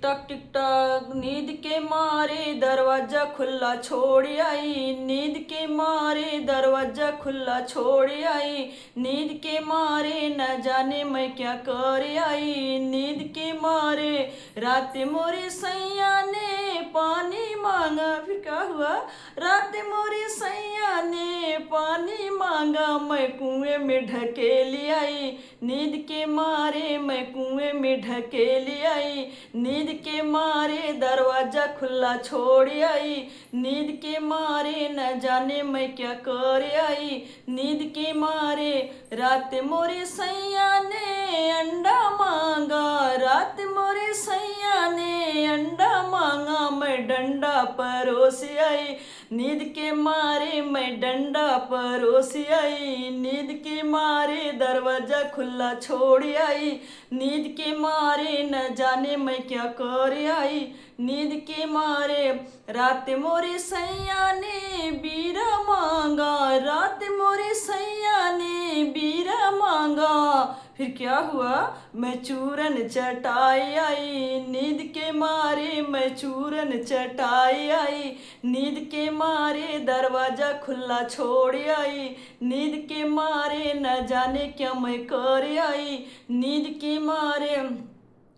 टक टिक टक नींद के मारे दरवाजा खुला छोड़ आई, नींद के मारे दरवाजा खुला छोड़ आई, नींद के मारे न जाने मैं क्या कर आई, नींद के मारे रात मोरे सैया ने पानी मांगा। फिर क्या हुआ? रात मोरे सैया ने पानी मांगा, मैं कुएं में ढकेल आई, नींद के मारे मैं कुएं में ढकेल आई, नींद के मारे दरवाजा खुला छोड़ आई, नींद के मारे न जाने मैं क्या कर आई, नींद के मारे रात मोरे सैया ने अंडा मांगा, रात मोरे सैया ने अंडा मांगा, मैं डंडा परोस आई, नींद के मारे मैं डंडा परोस आई, नींद के मारे दरवाजा खुला छोड़ आई, नींद के मारे न जाने मैं क्या कर आई, नींद के मारे रात मोरे सैया ने बीरा मांगा, रात मोरे सैया ने बीरा मांगा। फिर क्या हुआ? मैं चूरन चटाई आई, नींद के मारे मैं चूरन चटाई आई, नींद के मारे दरवाजा खुला छोड़ आई, नींद के मारे न जाने क्या मैं कर आई, नींद के मारे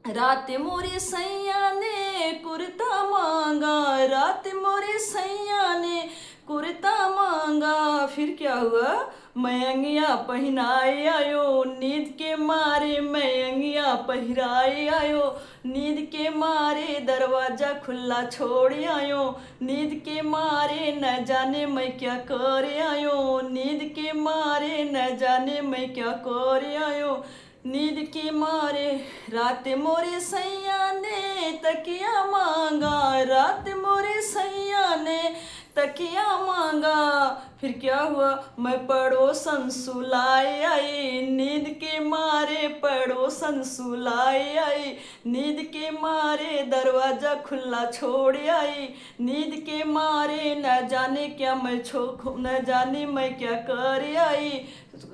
रात मोरे सैया ने कुर्ता मांगा, रात मोरे सैया ने कुर्ता मांगा। फिर क्या हुआ? मैं अंगिया पहनाए आयो, नींद के मारे मैं अंगिया पहराए आयो, नींद के मारे दरवाजा खुला छोड़ आयो, नींद के मारे न जाने मैं क्या कर आयो, नींद के मारे न जाने मैं क्या कर आयो, नींद के मारे रात मोरे सैया ने तकिया मांगा, रात मोरे सैया ने तकिया मांगा। फिर क्या हुआ? मैं पड़ोसन सुलाए आई, नींद के मारे पड़ोसन सुलाए आई, नींद के मारे दरवाजा खुला छोड़ आई, नींद के मारे न जाने क्या मैं न जाने मैं क्या कर आई,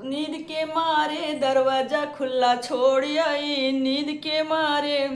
नींद के मारे दरवाजा खुला छोड़ आई, नींद के मारे